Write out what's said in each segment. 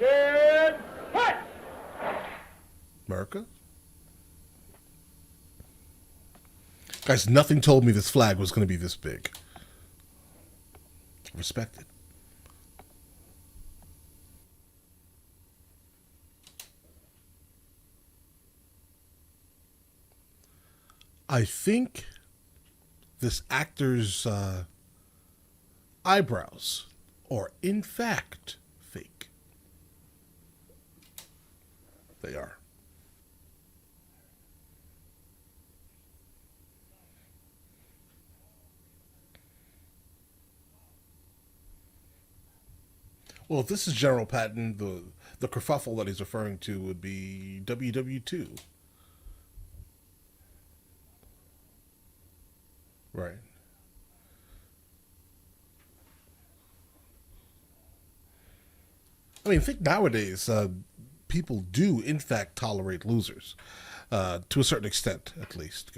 Action! Fight! America? Guys, nothing told me this flag was going to be this big. Respect it. I think this actor's eyebrows are in fact fake. They are. Well, if this is General Patton, the kerfuffle that he's referring to would be WW2. Right. I mean, I think nowadays people do, in fact, tolerate losers to a certain extent, at least.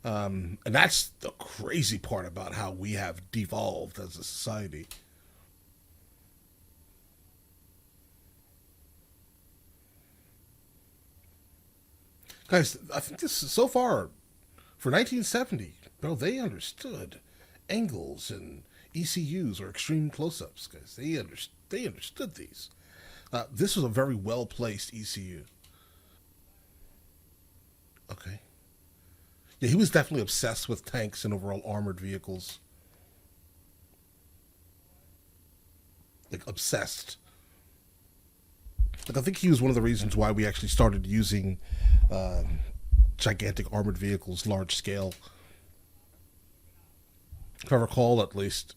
And that's the crazy part about how we have devolved as a society. Guys, I think this is so far for 1970, bro, they understood angles and ECUs or extreme close-ups, guys. They understood these. This was a very well placed ECU. Okay. Yeah, he was definitely obsessed with tanks and overall armored vehicles. Like obsessed. Like I think he was one of the reasons why we actually started using gigantic armored vehicles, large scale. If I recall, at least.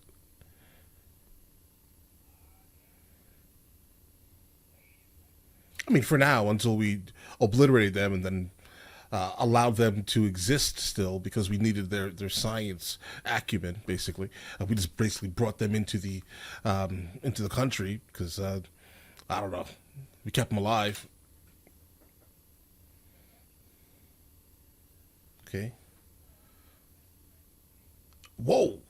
I mean, for now, until we obliterated them and then allowed them to exist still because we needed their science acumen, basically. We just basically brought them into the country because I don't know, we kept them alive. Okay. Whoa.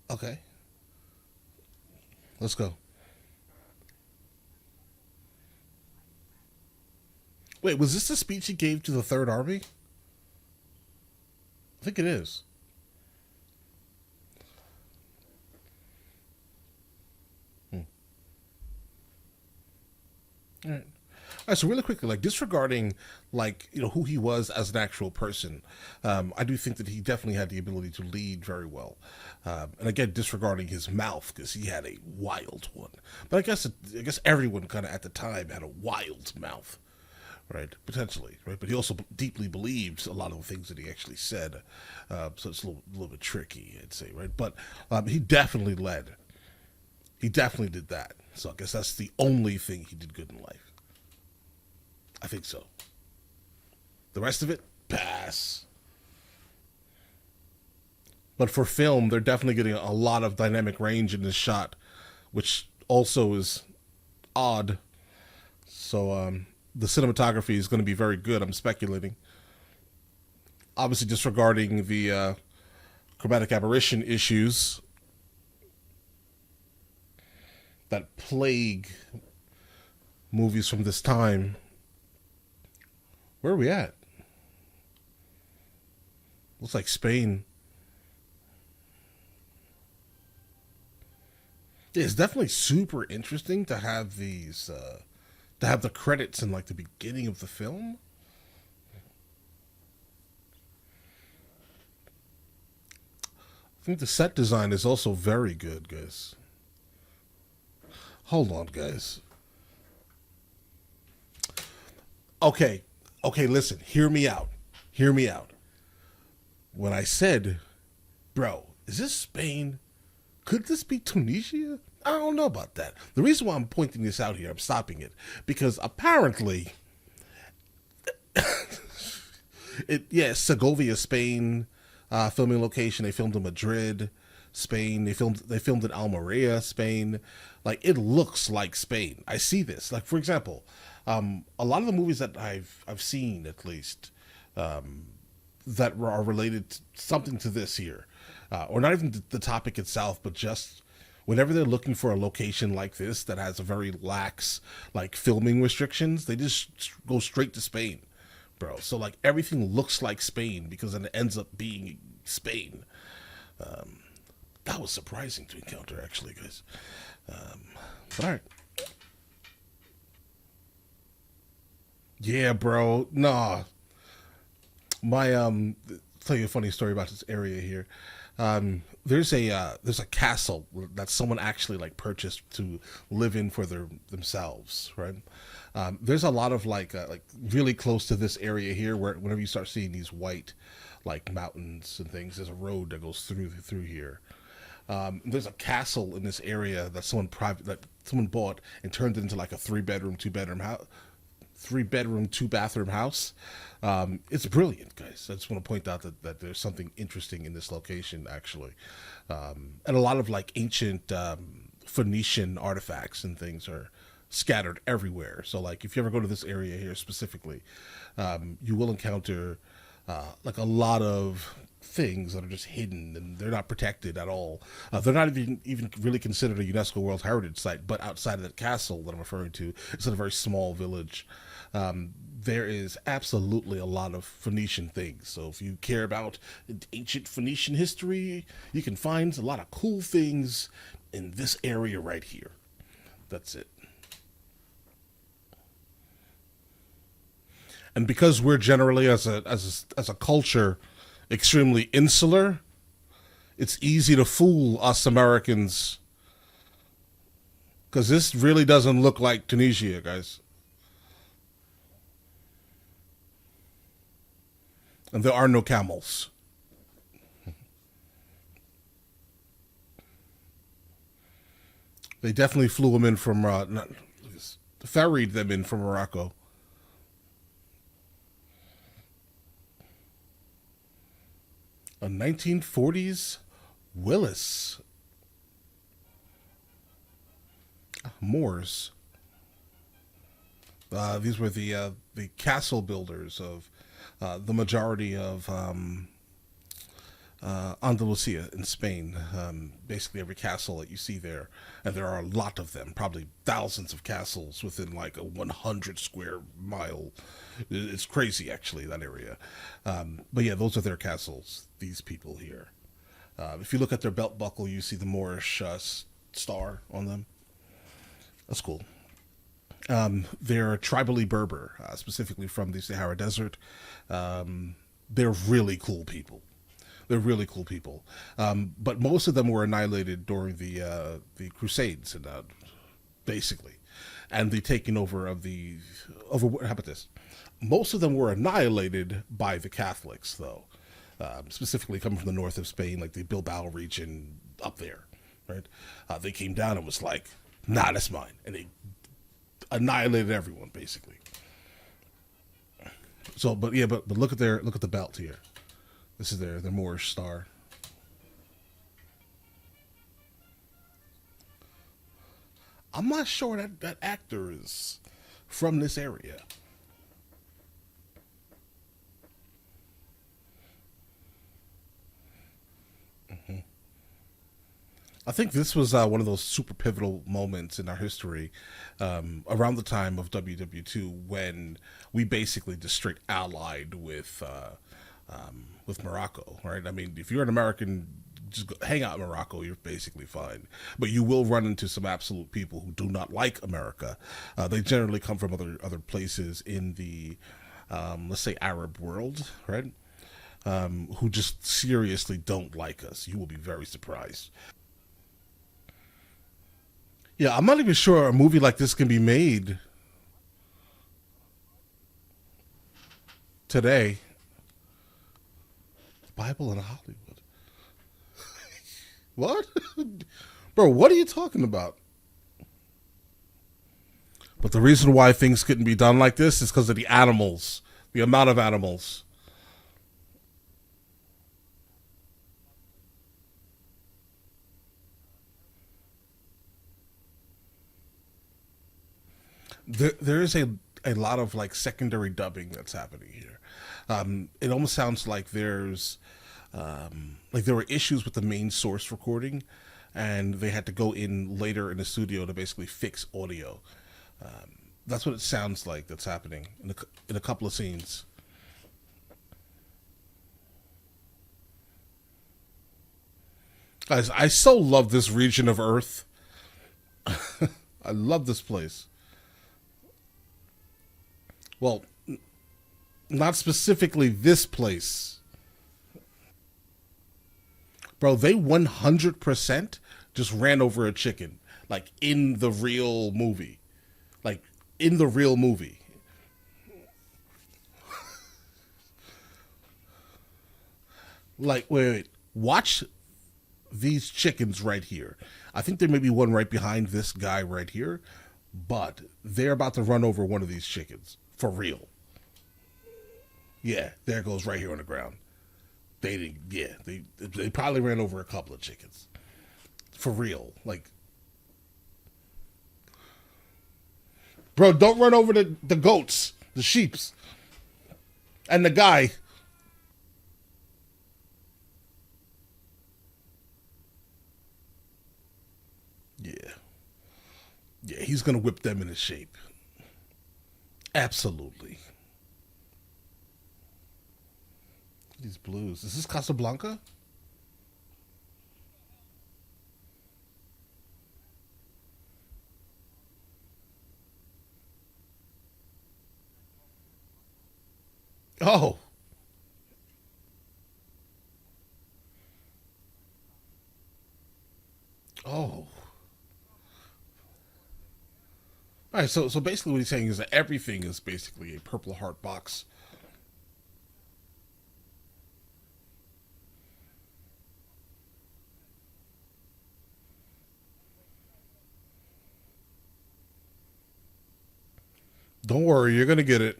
Okay. Let's go. Wait, was this the speech he gave to the Third Army? I think it is. Hmm. All right. All right, so really quickly, like disregarding, like who he was as an actual person, I do think that he definitely had the ability to lead very well, and again, disregarding his mouth because he had a wild one. But I guess everyone kind of at the time had a wild mouth, right? Potentially, right? But he also deeply believed a lot of the things that he actually said, so it's a little bit tricky, I'd say, right? But he definitely led. He definitely did that. So I guess that's the only thing he did good in life. I think so. The rest of it, pass. But for film, they're definitely getting a lot of dynamic range in this shot, which also is odd. So the cinematography is going to be very good, I'm speculating. Obviously, disregarding the chromatic aberration issues that plague movies from this time. Where are we at? Looks like Spain. It's definitely super interesting to have these, to have the credits in like the beginning of the film. I think the set design is also very good, guys. Hold on, guys. Okay, okay, listen, hear me out. Hear me out. When I said, bro, is this Spain? Could this be Tunisia? I don't know about that. The reason why I'm pointing this out here, I'm stopping it, because apparently, Segovia, Spain, filming location. They filmed in Madrid, Spain. They filmed in Almeria, Spain. Like it looks like Spain. I see this. Like for example, a lot of the movies that I've seen at least that are related to something to this here. or not even the topic itself, but just whenever they're looking for a location like this that has a very lax like filming restrictions, they just go straight to Spain, bro. So like everything looks like Spain because then it ends up being Spain. That was surprising to encounter, actually, guys. But all right. Yeah, bro. Nah. My tell you a funny story about this area here. There's a castle that someone actually like purchased to live in for themselves, right? There's a lot of like really close to this area here where whenever you start seeing these white like mountains and things, there's a road that goes through here. There's a castle in this area that someone bought and turned it into like a three bedroom, two bathroom house. It's brilliant, guys. I just want to point out that there's something interesting in this location, actually. And a lot of like ancient Phoenician artifacts and things are scattered everywhere. So like if you ever go to this area here specifically, you will encounter like a lot of things that are just hidden and they're not protected at all. They're not even really considered a UNESCO World Heritage Site, but outside of that castle that I'm referring to, it's in a very small village. There is absolutely a lot of Phoenician things. So if you care about ancient Phoenician history, you can find a lot of cool things in this area right here. That's it. And because we're generally as a culture extremely insular, it's easy to fool us Americans because this really doesn't look like Tunisia, guys. And there are no camels. They definitely flew them in from, ferried them in from Morocco. A 1940s Willis. Moors. These were the castle builders of the majority of Andalusia in Spain. Basically every castle that you see there, and there are a lot of them, probably thousands of castles within like a 100 square mile. It's crazy, actually, that area. But yeah, those are their castles, these people here. If you look at their belt buckle, you see the Moorish star on them. That's cool. They're tribally Berber, specifically from the Sahara Desert. They're really cool people. They're really cool people. But most of them were annihilated during the Crusades, and basically, and the taking over of how about this? Most of them were annihilated by the Catholics, though. Specifically coming from the north of Spain, like the Bilbao region up there, right? They came down and was like, nah, that's mine. And they annihilated everyone, basically. So, but look at the belt here. This is their Moorish star. I'm not sure that actor is from this area. I think this was one of those super pivotal moments in our history, around the time of WW2, when we basically just straight allied with Morocco, right? I mean, if you're an American, just hang out in Morocco, you're basically fine. But you will run into some absolute people who do not like America. They generally come from other places in the, let's say, Arab world, right? Who just seriously don't like us. You will be very surprised. Yeah, I'm not even sure a movie like this can be made today. Bible in Hollywood. What? Bro, what are you talking about? But the reason why things couldn't be done like this is because of the animals, the amount of animals. There is a lot of like secondary dubbing that's happening here. It almost sounds like there's Like there were issues with the main source recording, and they had to go in later in the studio to basically fix audio. That's what it sounds like that's happening in a couple of scenes. Guys, I so love this region of Earth. I love this place. Well, not specifically this place. Bro, they 100% just ran over a chicken. Like in the real movie. Like in the real movie. Like, wait. Watch these chickens right here. I think there may be one right behind this guy right here, but they're about to run over one of these chickens. For real. Yeah, there it goes right here on the ground. They didn't, yeah, they probably ran over a couple of chickens. For real. Like, bro, don't run over the goats, the sheeps, and the guy. Yeah. Yeah, he's going to whip them into shape. Absolutely. These blues. Is this Casablanca? Oh. Oh. All right, so basically what he's saying is that everything is basically a Purple Heart box. Don't worry, you're gonna get it.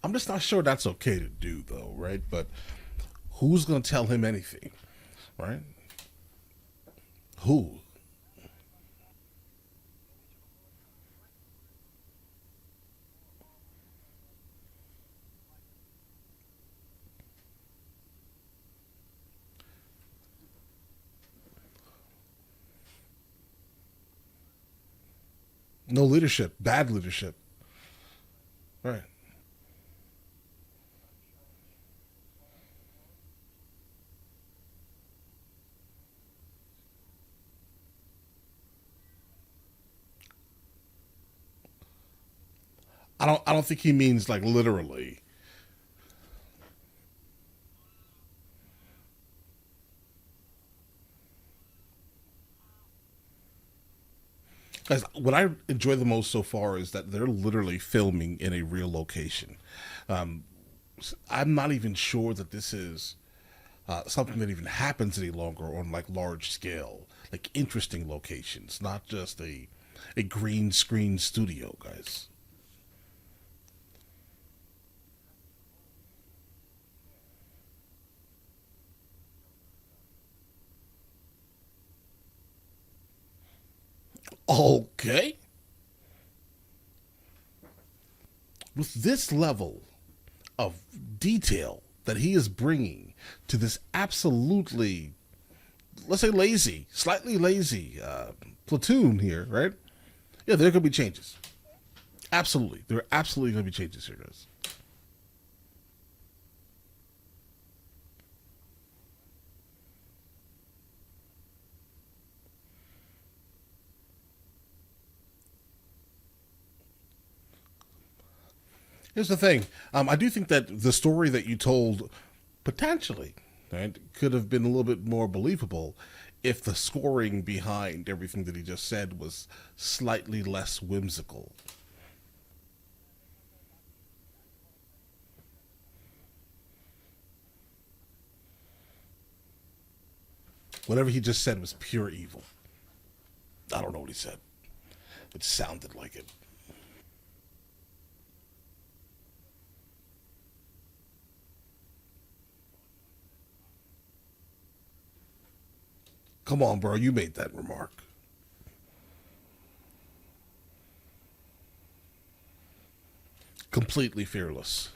I'm just not sure that's okay to do, though, right? But who's gonna tell him anything, right? Who? No leadership, bad leadership, right? I don't think he means like literally. Guys, what I enjoy the most so far is that they're literally filming in a real location. Um, I'm not even sure that this is something that even happens any longer on like large scale, like interesting locations, not just a green screen studio, guys. Okay, with this level of detail that he is bringing to this absolutely, let's say, lazy, slightly lazy platoon here, right? Yeah, there could be changes. Absolutely, there are absolutely going to be changes here, guys. Here's the thing. I do think that the story that you told potentially, right, could have been a little bit more believable if the scoring behind everything that he just said was slightly less whimsical. Whatever he just said was pure evil. I don't know what he said. It sounded like it. Come on, bro. You made that remark. Completely fearless.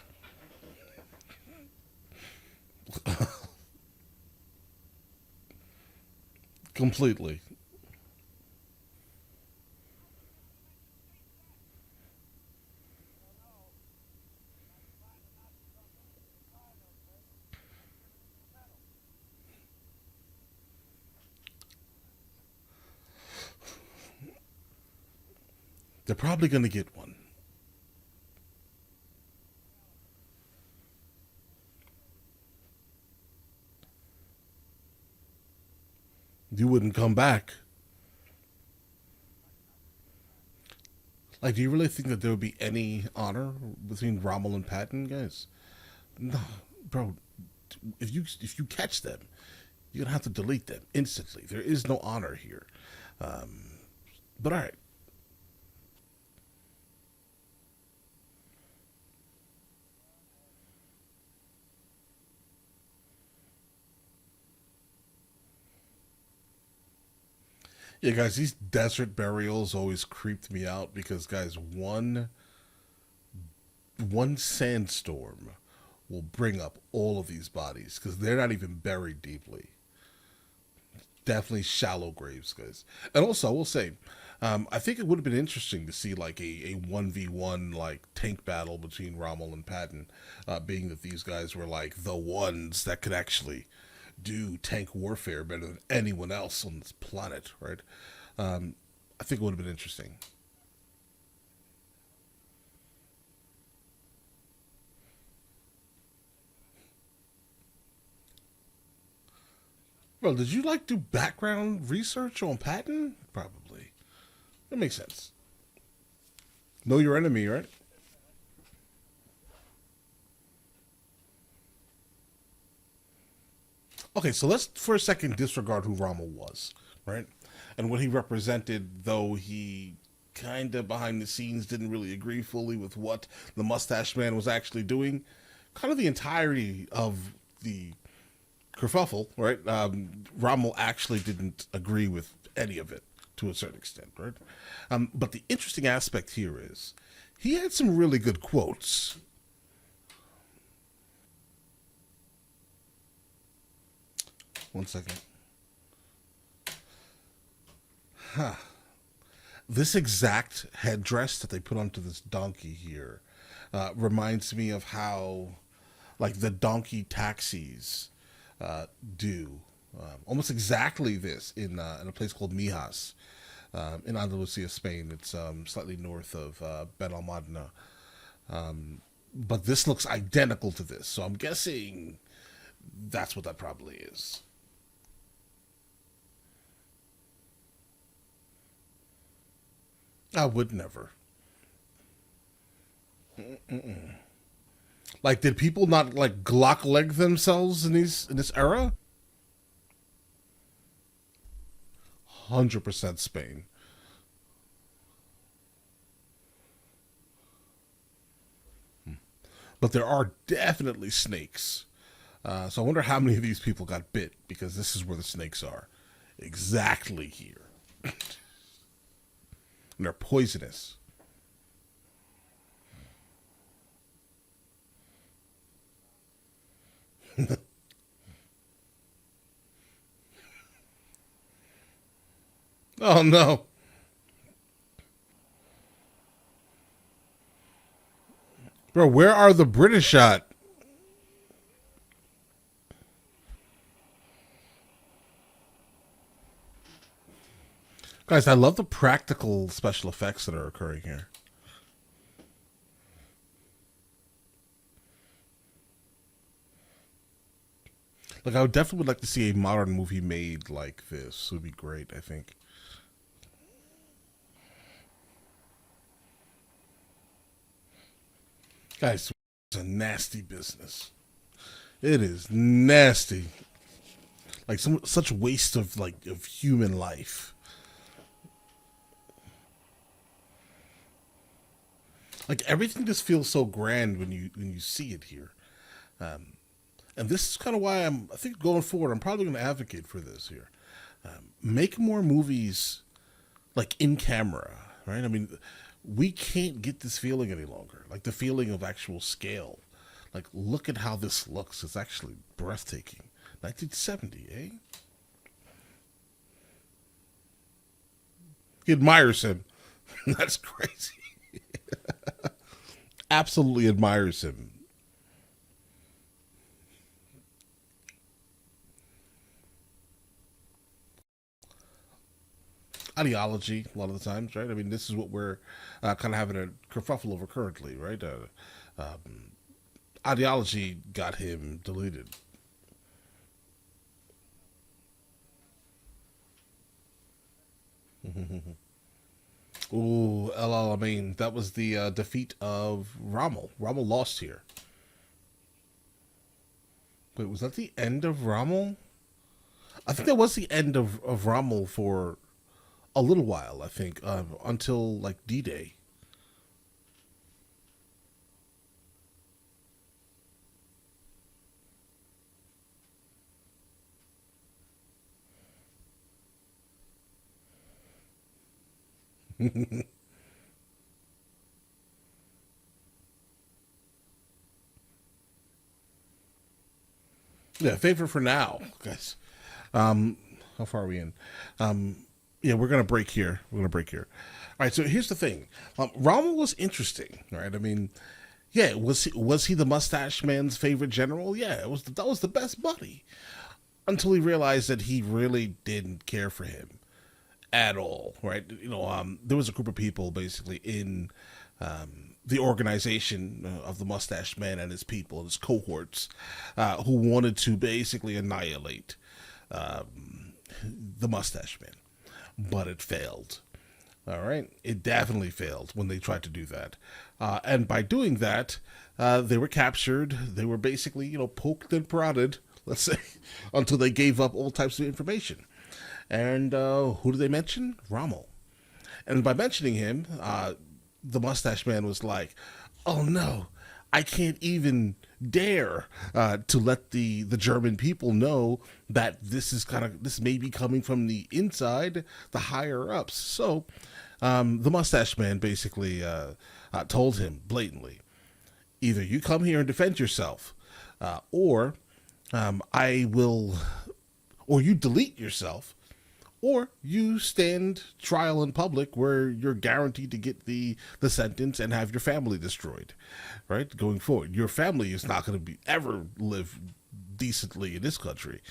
Completely. They're probably going to get one. You wouldn't come back. Like, do you really think that there would be any honor between Rommel and Patton, guys? No, bro. If you catch them, you're gonna have to delete them instantly. There is no honor here. But all right, yeah, guys. These desert burials always creeped me out because, guys, one sandstorm will bring up all of these bodies because they're not even buried deeply. Definitely shallow graves, guys. And also, I will say, I think it would have been interesting to see like a 1v1 like tank battle between Rommel and Patton, being that these guys were like the ones that could actually do tank warfare better than anyone else on this planet, right? I think it would have been interesting. Well, did you like do background research on Patton? Probably. That makes sense. Know your enemy, right? Okay, so let's for a second disregard who Rommel was, right? And what he represented, though he kind of behind the scenes didn't really agree fully with what the mustache man was actually doing. Kind of the entirety of the kerfuffle, right? Rommel actually didn't agree with any of it to a certain extent, right? But the interesting aspect here is he had some really good quotes. One second. This exact headdress that they put onto this donkey here reminds me of how, like, the donkey taxis do. Almost exactly this in a place called Mijas in Andalusia, Spain. It's slightly north of Benalmádena. But this looks identical to this, so I'm guessing that's what that probably is. I would never. Like, did people not like Glock leg themselves in this era? 100% Spain. But there are definitely snakes. So I wonder how many of these people got bit because this is where the snakes are. Exactly here. And they're poisonous. Oh no. Bro, where are the British at? Guys, I love the practical special effects that are occurring here. Like, I would definitely like to see a modern movie made like this. It would be great, I think. Guys, it's a nasty business. It is nasty. Like such waste of of human life. Like everything just feels so grand when you see it here. Um, and this is kind of why I think going forward, I'm probably going to advocate for this here. Make more movies like in camera, right? I mean, we can't get this feeling any longer, like the feeling of actual scale. Like, look at how this looks. It's actually breathtaking. 1970, eh? He admires him. That's crazy. Absolutely admires him. Ideology, a lot of the times, right? I mean, this is what we're kind of having a kerfuffle over currently, right? Ideology got him deleted. Ooh, I mean, that was the defeat of Rommel. Rommel lost here. Wait, was that the end of Rommel? I think that was the end of Rommel for a little while, I think, until like D Day. Yeah, favor for now, guys. Um, how far are we in? Um, yeah, we're gonna break here. We're gonna break here. All right. So here's the thing. Rommel was interesting, right? I mean, yeah, was he the mustache man's favorite general? Yeah, it was. That was the best buddy until he realized that he really didn't care for him at all, right? There was a group of people basically in the organization of the Mustache Man and his people, his cohorts, who wanted to basically annihilate the Mustache Man, but it failed. All right, it definitely failed when they tried to do that, and by doing that, they were captured. They were basically, poked and prodded, let's say, until they gave up all types of information. And who do they mention? Rommel. And by mentioning him, the Mustache Man was like, "Oh no, I can't even dare to let the German people know that this may be coming from the inside, the higher ups." So the Mustache Man basically told him blatantly, "Either you come here and defend yourself, or I will, or you delete yourself, or you stand trial in public where you're guaranteed to get the sentence and have your family destroyed, right? Going forward, your family is not going to be ever live decently in this country."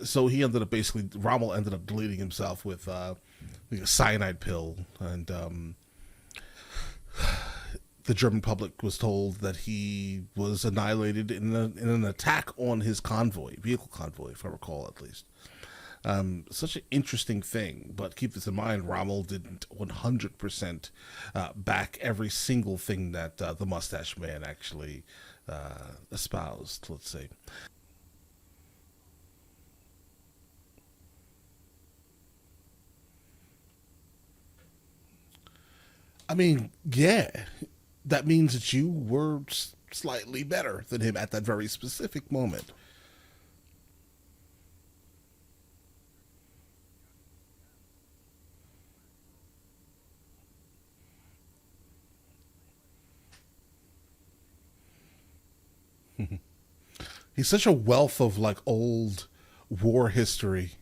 So he ended up basically Rommel ended up deleting himself with like a cyanide pill, and the German public was told that he was annihilated in an attack on his convoy, vehicle convoy, if I recall at least. Such an interesting thing, but keep this in mind: Rommel didn't 100% back every single thing that the Mustache Man actually espoused. Let's say. I mean, yeah, that means that you were slightly better than him at that very specific moment. He's such a wealth of like old war history.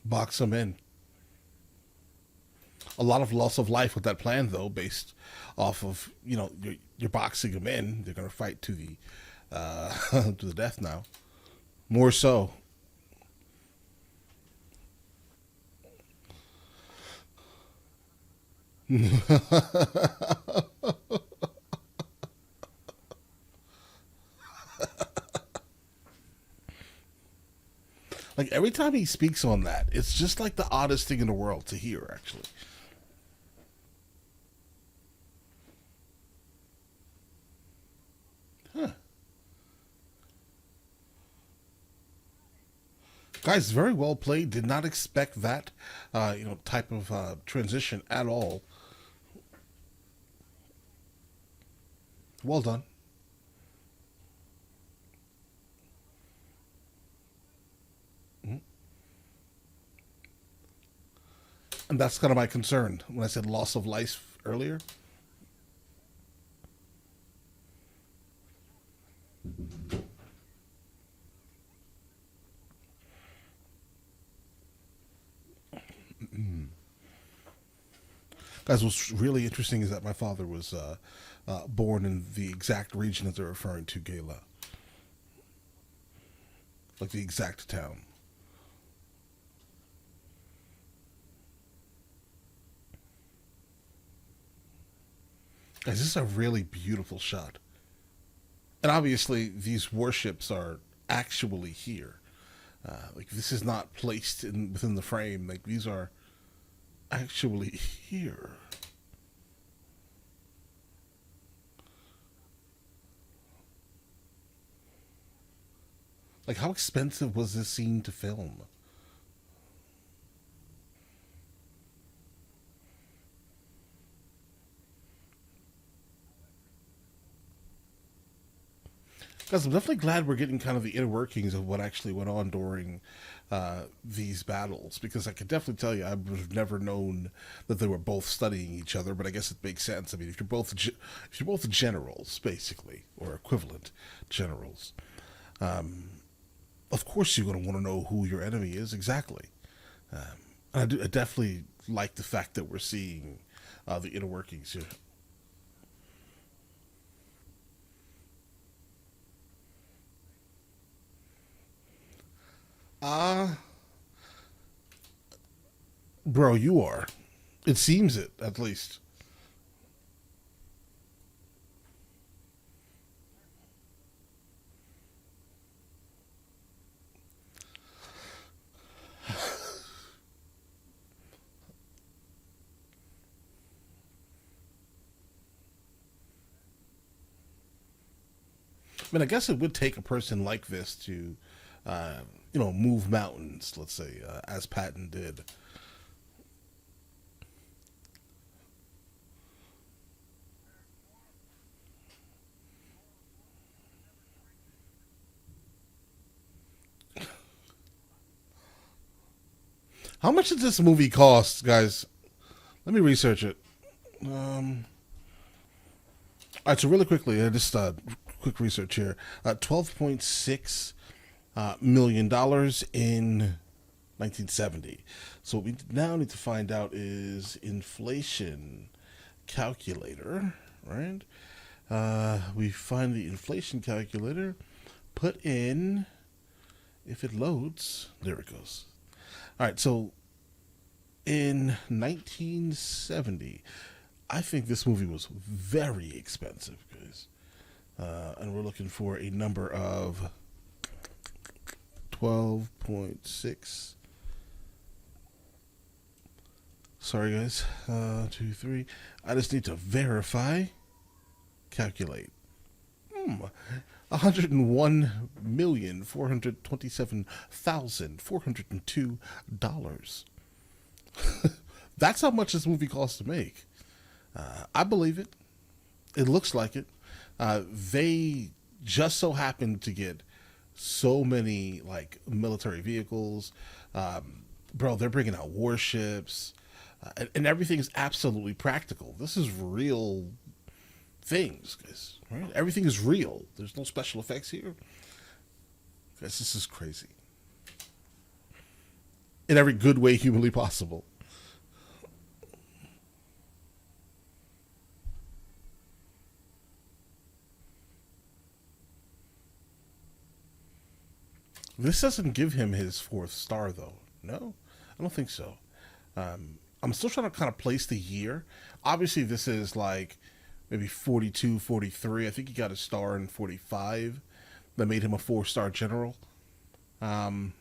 Box him in. A lot of loss of life with that plan, though, based off of you're boxing them in. They're going to fight to the to the death now. More so. Like every time he speaks on that, it's just like the oddest thing in the world to hear. Actually, huh. Guys, very well played. Did not expect that, type of transition at all. Well done. And that's kind of my concern when I said loss of life earlier. Guys, what's really interesting is that my father was born in the exact region that they're referring to, Gala, like the exact town. Guys, this is a really beautiful shot, and obviously these warships are actually here. Like this is not placed in within the frame. Like these are actually here. Like how expensive was this scene to film? Guys, I'm definitely glad we're getting kind of the inner workings of what actually went on during these battles, because I could definitely tell you I would have never known that they were both studying each other. But I guess it makes sense. I mean, if you're both generals, basically, or equivalent generals, of course you're going to want to know who your enemy is exactly. Um, I definitely like the fact that we're seeing the inner workings here. Ah, bro, you are. It seems it, at least. I mean, I guess it would take a person like this to, uh, move mountains. Let's say, as Patton did. How much did this movie cost, guys? Let me research it. All right, so really quickly, just quick research here. 12.6 million dollars in 1970. So what we now need to find out is inflation calculator, right? We find the inflation calculator, put in, if it loads, there it goes. All right, so in 1970, I think this movie was very expensive, guys. And we're looking for a number of 12.6. Sorry, guys. Two, three. I just need to verify. Calculate. 101,427,402 dollars. That's how much this movie cost to make. I believe it. It looks like it. They just so happened to get so many like military vehicles. Bro, they're bringing out warships, and everything's absolutely practical. This is real things, guys. Right? Everything is real. There's no special effects here, guys. This is crazy in every good way humanly possible. This doesn't give him his fourth star, though. No, I don't think so. I'm still trying to kind of place the year. Obviously, this is like maybe 42, 43. I think he got a star in 45 that made him a four-star general. Um,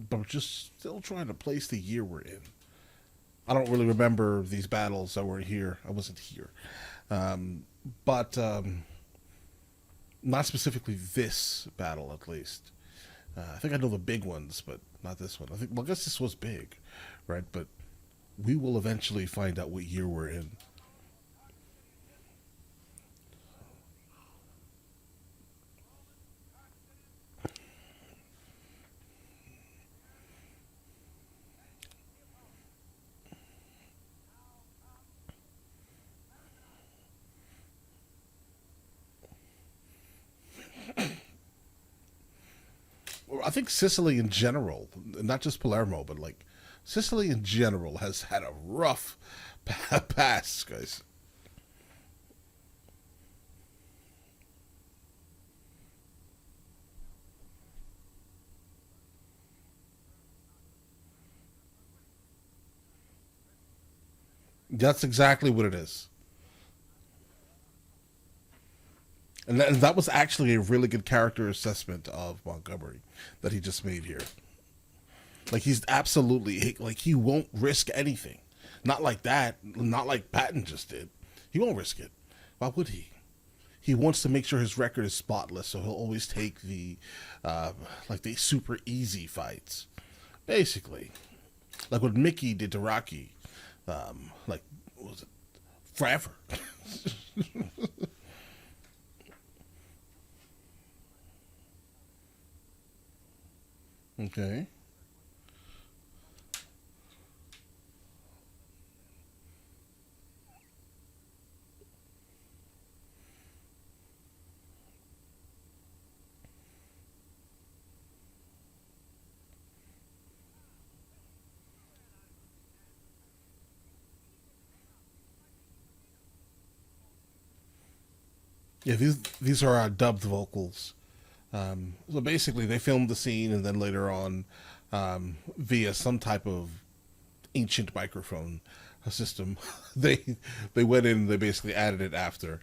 but I'm just still trying to place the year we're in. I don't really remember these battles that were here. I wasn't here. Um, but not specifically this battle, at least. I think I know the big ones, but not this one. I guess this was big, right? But we will eventually find out what year we're in. I think Sicily in general, not just Palermo, but like Sicily in general has had a rough past, guys. That's exactly what it is. And that was actually a really good character assessment of Montgomery that he just made here. Like he's absolutely like he won't risk anything. Not like that. Not like Patton just did. He won't risk it. Why would he? He wants to make sure his record is spotless, so he'll always take the like the super easy fights, basically. Like what Mickey did to Rocky, like what was it forever? Okay. Yeah, these are dubbed vocals. So basically, they filmed the scene, and then later on, via some type of ancient microphone system, they they went in and they basically added it after.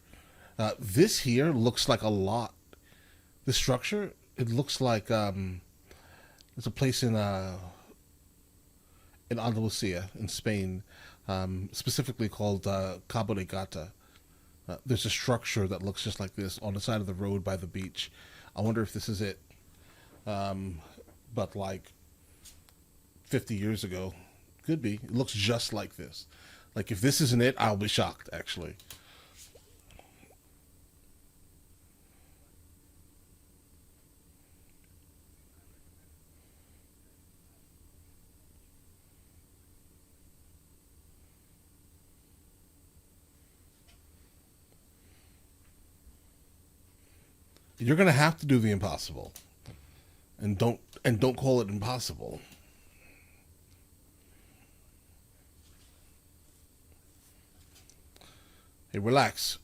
This here looks like a lot. The structure, it looks like it's a place in Andalusia in Spain, specifically called Cabo de Gata. There's a structure that looks just like this on the side of the road by the beach. I wonder if this is it. But like 50 years ago, could be. It looks just like this. Like if this isn't it, I'll be shocked. Actually, you're gonna have to do the impossible, and don't call it impossible. Hey, relax.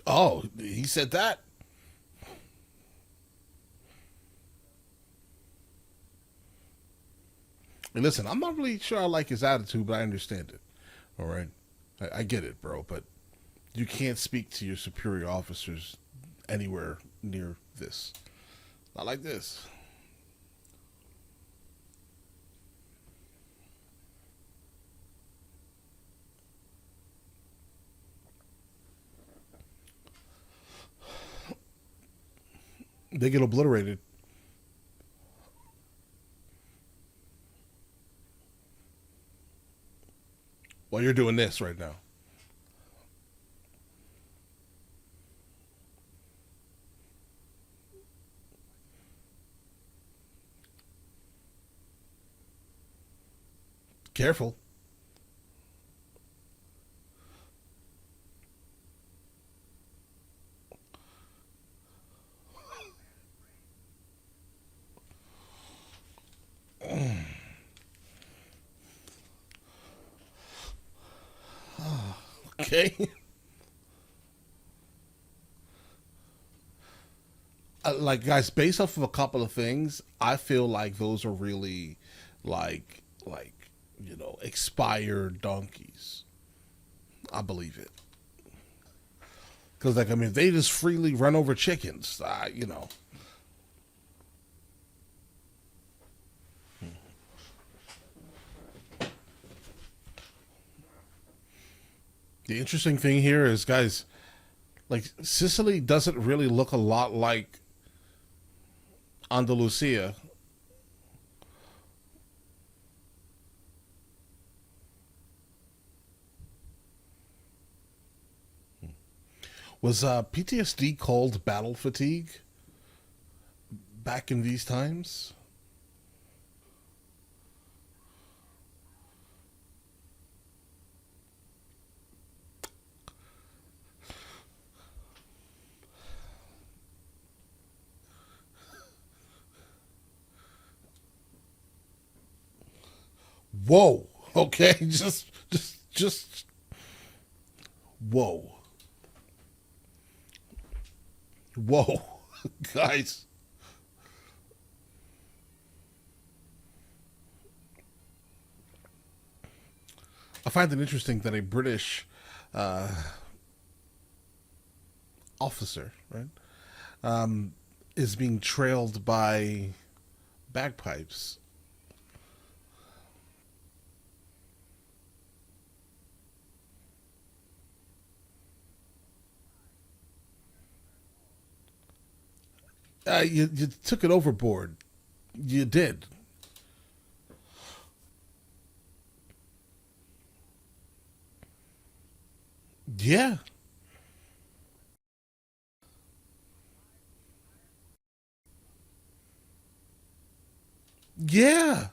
Oh, he said that. And listen, I'm not really sure I like his attitude, but I understand it. All right, I get it, bro. But you can't speak to your superior officers anywhere near this. Not like this. They get obliterated. While you're doing this right now. Careful. Okay. Like guys, based off of a couple of things, I feel like those are really like expired donkeys. I believe it because like I mean they just freely run over chickens. The interesting thing here is guys, like Sicily doesn't really look a lot like Andalusia. Was PTSD called battle fatigue back in these times? Whoa. Okay, just whoa, whoa, guys. I find it interesting that a British uh, officer, right, is being trailed by bagpipes. You took it overboard. You did. Yeah, yeah.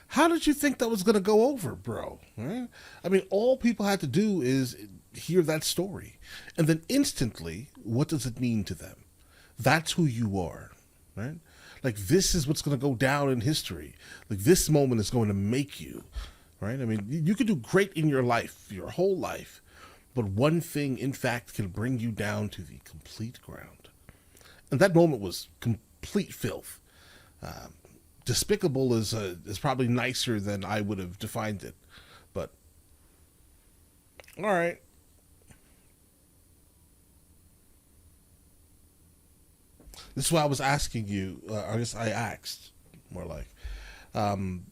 How did you think that was going to go over, bro? Right? I mean, all people had to do is hear that story. And then instantly, what does it mean to them? That's who you are, right? Like, this is what's going to go down in history. Like, this moment is going to make you, right? I mean, you could do great in your life, your whole life, but one thing, in fact, can bring you down to the complete ground. And that moment was complete filth. Despicable is probably nicer than I would have defined it. But all right, this is why I was asking you. I guess I asked more like, um,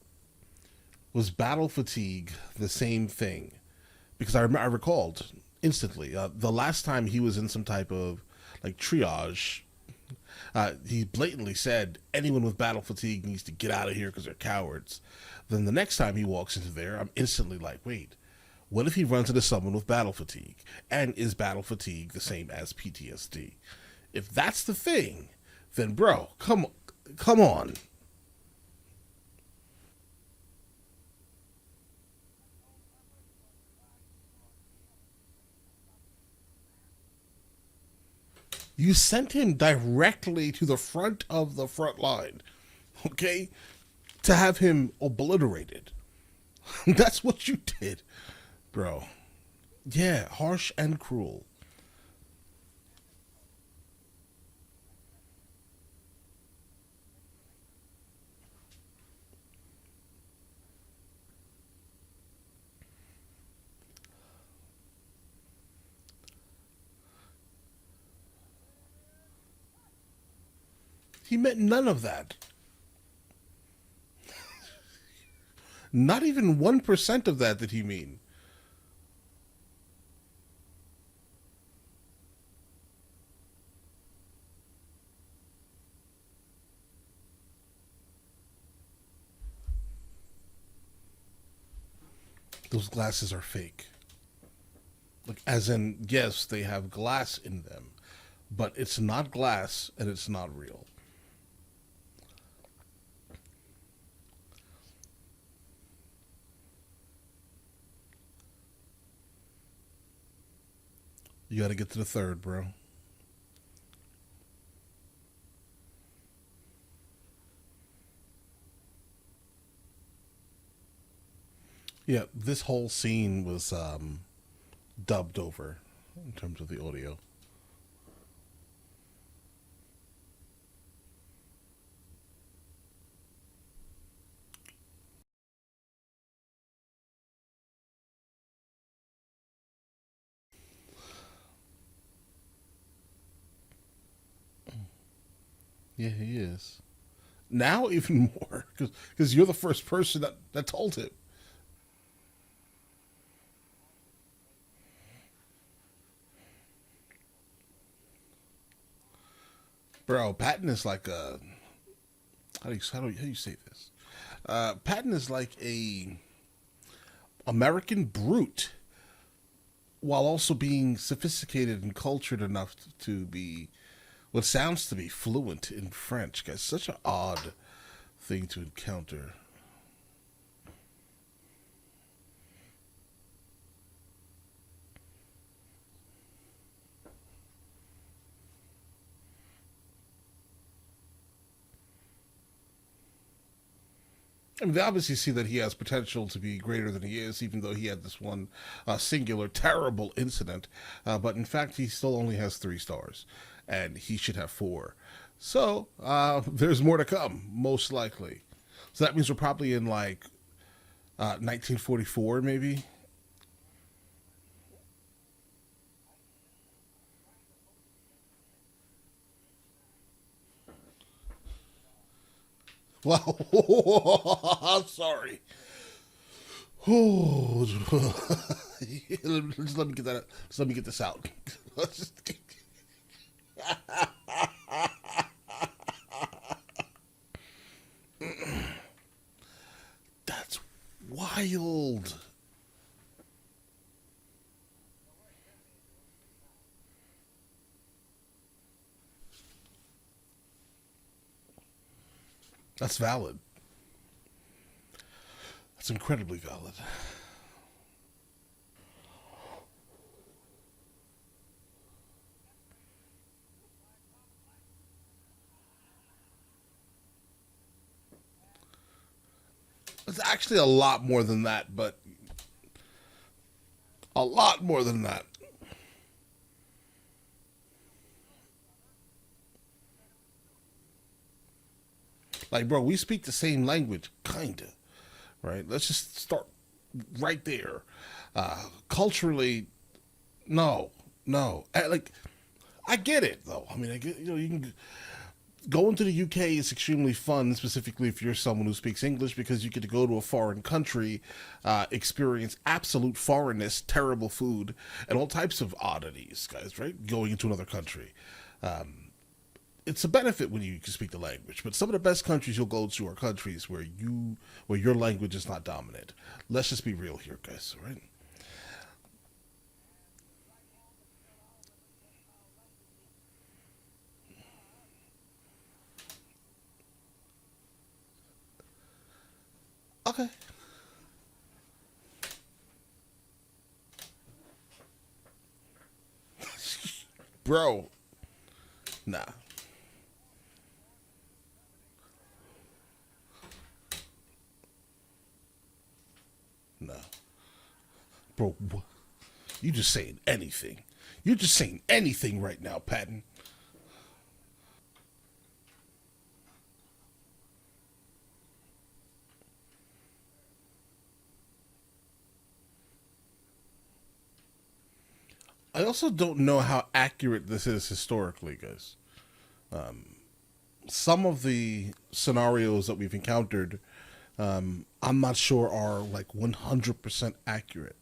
was battle fatigue the same thing? Because I recalled instantly the last time he was in some type of like triage. He blatantly said anyone with battle fatigue needs to get out of here because they're cowards. Then the next time he walks into there, I'm instantly like, wait, what if he runs into someone with battle fatigue? And is battle fatigue the same as PTSD? If that's the thing, then bro, come on. You sent him directly to the front of the front line, okay, to have him obliterated. That's what you did, bro. Yeah, harsh and cruel. He meant none of that. Not even 1% of that did he mean. Those glasses are fake. Like, as in, yes, they have glass in them, but it's not glass and it's not real. You got to get to the third, bro. Yeah, this whole scene was dubbed over in terms of the audio. Yeah, he is. Now, even more, because you're the first person that told him. Bro, Patton is like a. How do you say this? Patton is like a American brute while also being sophisticated and cultured enough to be what sounds to be fluent in French. Guys, such an odd thing to encounter. I mean, they obviously see that he has potential to be greater than he is, even though he had this one singular terrible incident. But in fact, he still only has 3 stars, and he should have 4. So there's more to come, most likely. So that means we're probably in like 1944, maybe. Well, I'm sorry. Oh, just let me get that. Just let me get this out. That's wild. That's valid. That's incredibly valid. It's actually a lot more than that, but a lot more than that. Like, bro, we speak the same language, kinda, right? Let's just start right there. Culturally, no, no. Like, I get it though. I mean, I get, you can going to the UK is extremely fun, specifically if you're someone who speaks English, because you get to go to a foreign country, experience absolute foreignness, terrible food, and all types of oddities, guys. Right? Going into another country. It's a benefit when you can speak the language. But some of the best countries you'll go to are countries where your language is not dominant. Let's just be real here, guys. All right? Okay, bro. Nah, nah, bro. You just saying anything. You're just saying anything right now, Patton. I also don't know how accurate this is historically, guys. Some of the scenarios that we've encountered, I'm not sure are like 100% accurate.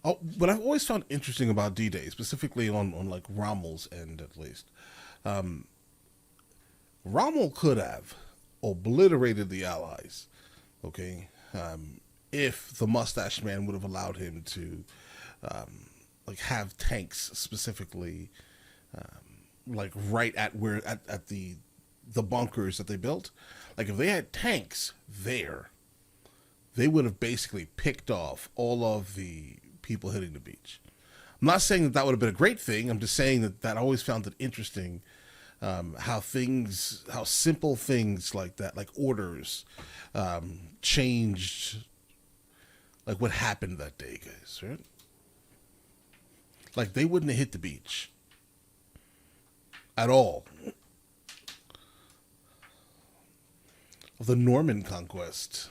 Oh, what I've always found interesting about D-Day, specifically on like Rommel's end at least, Rommel could have obliterated the Allies, okay, if the Mustache Man would have allowed him to like have tanks specifically, like right at where at the bunkers that they built. Like if they had tanks there, they would have basically picked off all of the people hitting the beach. I'm not saying that that would have been a great thing. I'm just saying that I always found it interesting, how simple things like that, like orders, changed, like what happened that day, guys. Right? Like they wouldn't have hit the beach at all of the Norman conquest.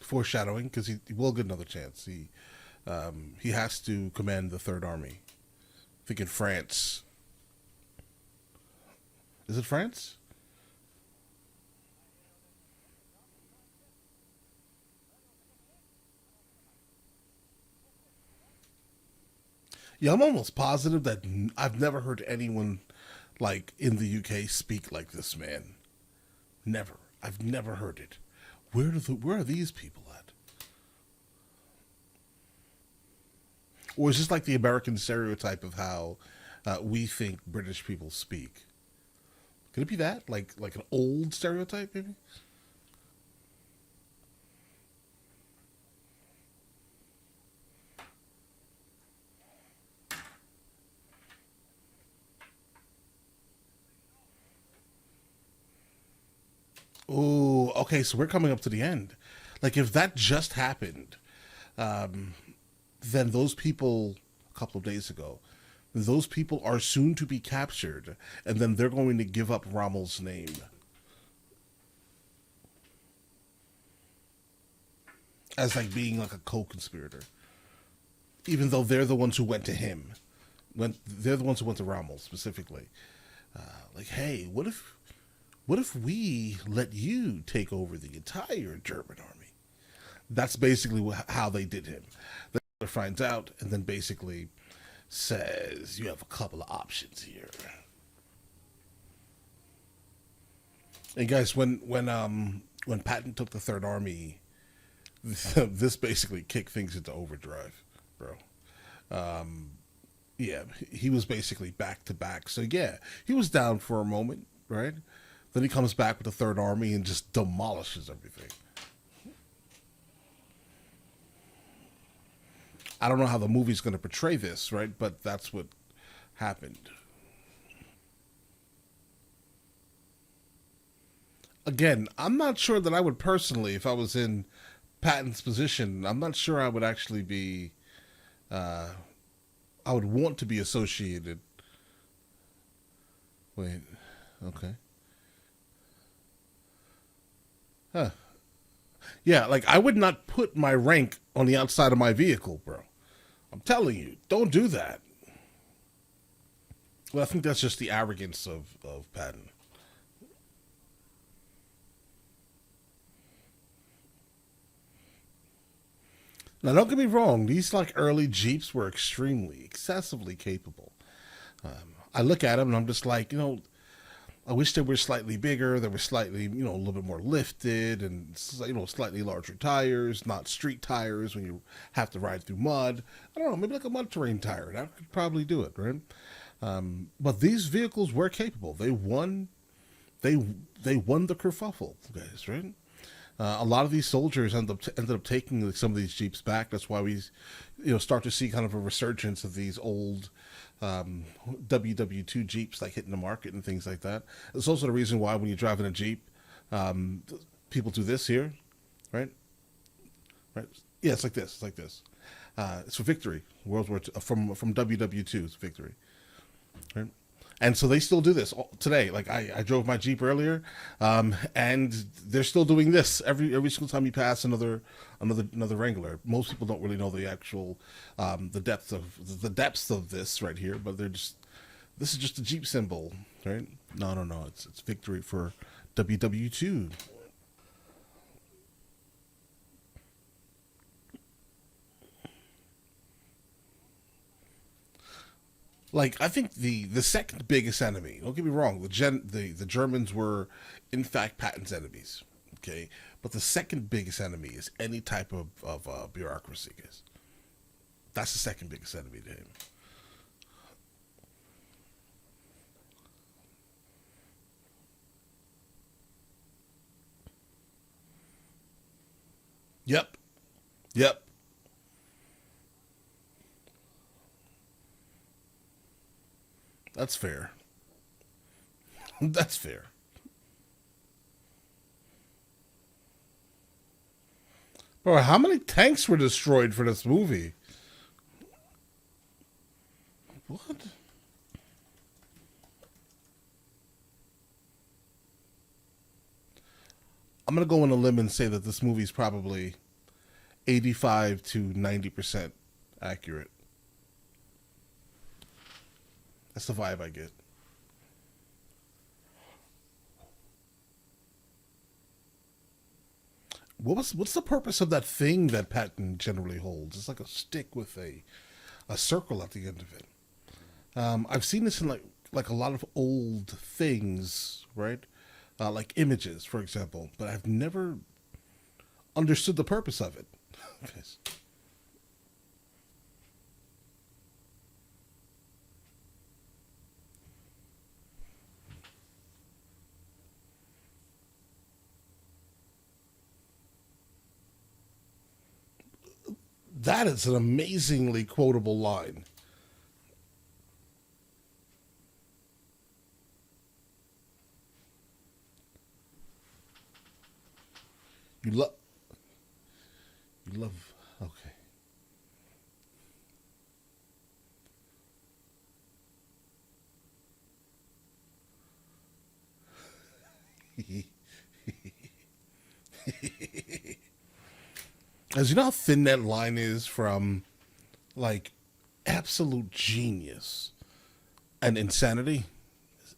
Foreshadowing, because he will get another chance. He has to command the Third Army. I think in France. Is it France? Yeah, I'm almost positive that I've never heard anyone like in the UK speak like this man. Never. I've never heard it. Where are these people at? Or is this like the American stereotype of how we think British people speak? Could it be that, like an old stereotype, maybe? Oh, okay. So we're coming up to the end. Like if that just happened, um, then those people a couple of days ago, those people are soon to be captured, and then they're going to give up Rommel's name as like being like a co-conspirator, even though they're the ones who went to him. They're the ones who went to Rommel specifically. Like, hey, what if we let you take over the entire German army? That's basically how they did him. The father finds out and then basically says, "You have a couple of options here." And guys, when Patton took the Third Army, this basically kicked things into overdrive, bro. Yeah, he was basically back to back. So yeah, he was down for a moment, right? Then he comes back with the Third Army and just demolishes everything. I don't know how the movie's going to portray this, right? But that's what happened. Again, I'm not sure that I would personally, if I was in Patton's position, I'm not sure I would actually be. Uh, I would want to be associated. Wait, okay, huh? Yeah, like I would not put my rank on the outside of my vehicle, bro. I'm telling you, don't do that. Well, I think that's just the arrogance of Patton. Now, don't get me wrong; these like early Jeeps were extremely, excessively capable. I look at them and I'm just like, I wish they were slightly bigger. They were slightly, a little bit more lifted, and slightly larger tires, not street tires when you have to ride through mud. I don't know, maybe like a mud terrain tire. That could probably do it, right? But these vehicles were capable. They they won the kerfuffle, guys, right? A lot of these soldiers ended up taking like, some of these jeeps back. That's why we, start to see kind of a resurgence of these old WW2 jeeps like hitting the market and things like that. It's also the reason why when you're driving a jeep, um, people do this here, right? Right? Yeah, it's like this. It's like this. It's for victory. World War II, from WW2. It's victory. Right? And so they still do this today. Like I drove my Jeep earlier, and they're still doing this every single time you pass another Wrangler. Most people don't really know the actual the depths of this right here, but this is just a Jeep symbol, right? No, no, no. It's victory for WW2. Like I think the second biggest enemy. Don't get me wrong. The Germans were in fact Patton's enemies. Okay, but the second biggest enemy is any type of bureaucracy. Guys, that's the second biggest enemy to him. Yep, yep. That's fair. That's fair. Bro, how many tanks were destroyed for this movie? What? I'm gonna go on a limb and say that this movie is probably 85 to 90% accurate. That's the vibe I get. What's the purpose of that thing that Patton generally holds? It's like a stick with a a circle at the end of it. I've seen this in like a lot of old things, right? Like images, for example, but I've never understood the purpose of it. That is an amazingly quotable line. You love, you love. Okay. As you know how thin that line is from like absolute genius and insanity.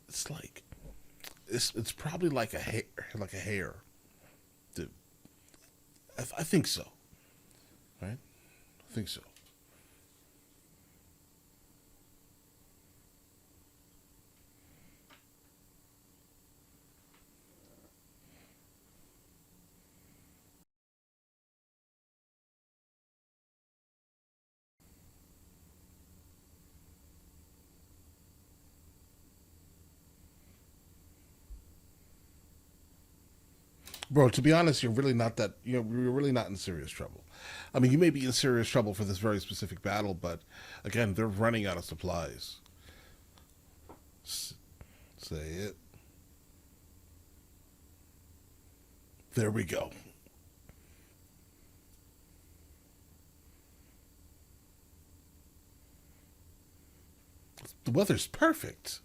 It's like it's probably like a hair, like a hair. I think so, right? I think so. Bro, to be honest, you're really not that. You're really not in serious trouble. I mean, you may be in serious trouble for this very specific battle, but again, they're running out of supplies. Say it. There we go. The weather's perfect.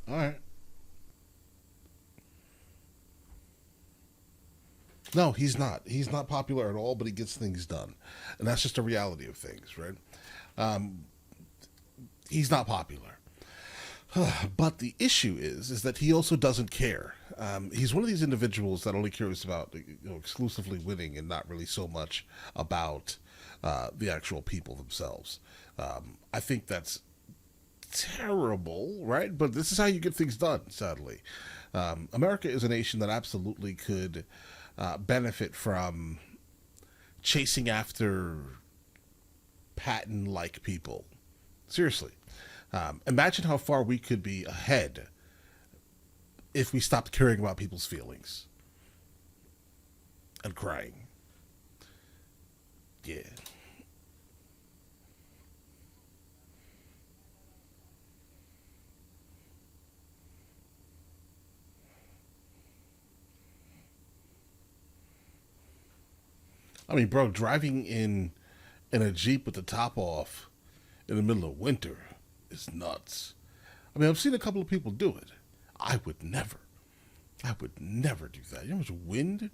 All right. No, he's not. He's not popular at all, but he gets things done, and that's just the reality of things, right? Um, he's not popular. But the issue is that he also doesn't care. He's one of these individuals that only cares about exclusively winning and not really so much about the actual people themselves. I think that's terrible, right? But this is how you get things done. Sadly, America is a nation that absolutely could benefit from chasing after Patton like people. Seriously. Imagine how far we could be ahead if we stopped caring about people's feelings and crying. Yeah. I mean, bro, driving in a Jeep with the top off in the middle of winter is nuts. I mean, I've seen a couple of people do it. I would never. I would never do that. You know how much wind?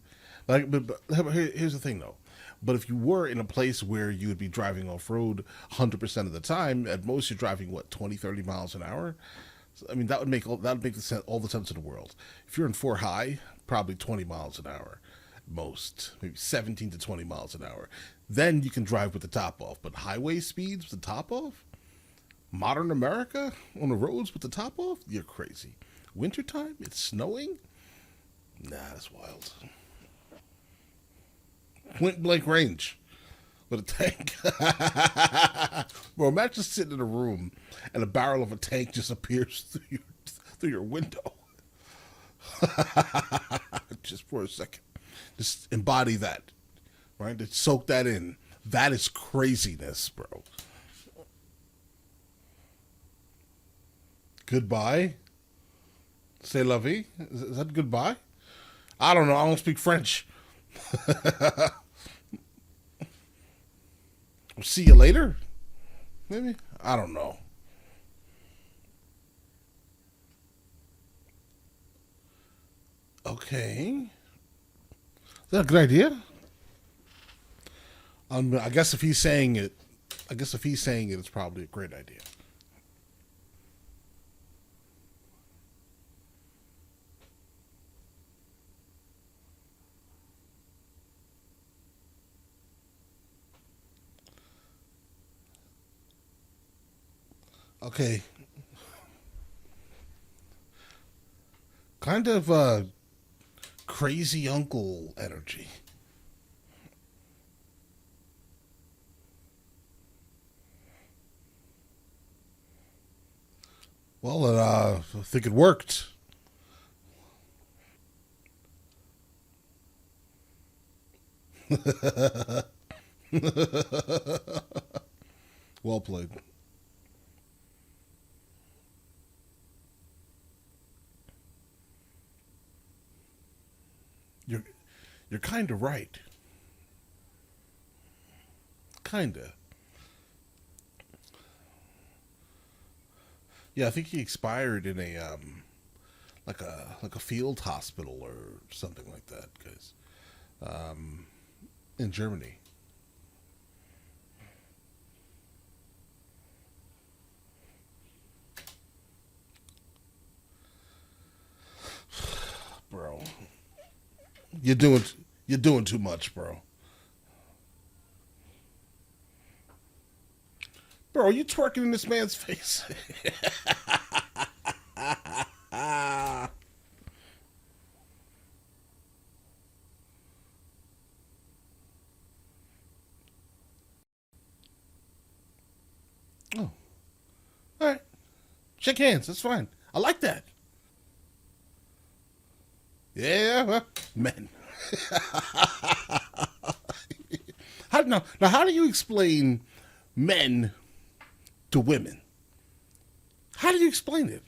Like, but here's the thing, though. But if you were in a place where you would be driving off road 100% of the time, at most you're driving what 20, 30 miles an hour. So, I mean, that would make all the sense in the world. If you're in four high, probably 20 miles an hour, most maybe 17 to 20 miles an hour. Then you can drive with the top off. But highway speeds with the top off, modern America on the roads with the top off, you're crazy. Wintertime, it's snowing. Nah, that's wild. Point blank range with a tank. Bro, imagine sitting in a room and a barrel of a tank just appears through your window. Just for a second. Just embody that, right? Just soak that in. That is craziness, bro. Goodbye. C'est la vie. Is that goodbye? I don't know. I don't speak French. See you later? Maybe? I don't know. Okay. Is that a good idea? I guess if he's saying it, it's probably a great idea. Okay, kind of crazy uncle energy. Well, I think it worked. Well played. You're you're kind of right. Kinda. Yeah, I think he expired in a like a field hospital or something like that, guys. In Germany. Bro. You're doing you're doing too much, bro. Bro, are you twerking in this man's face? Oh, all right. Shake hands. That's fine. I like that. Yeah, well, men. Now, how do you explain men to women? How do you explain it?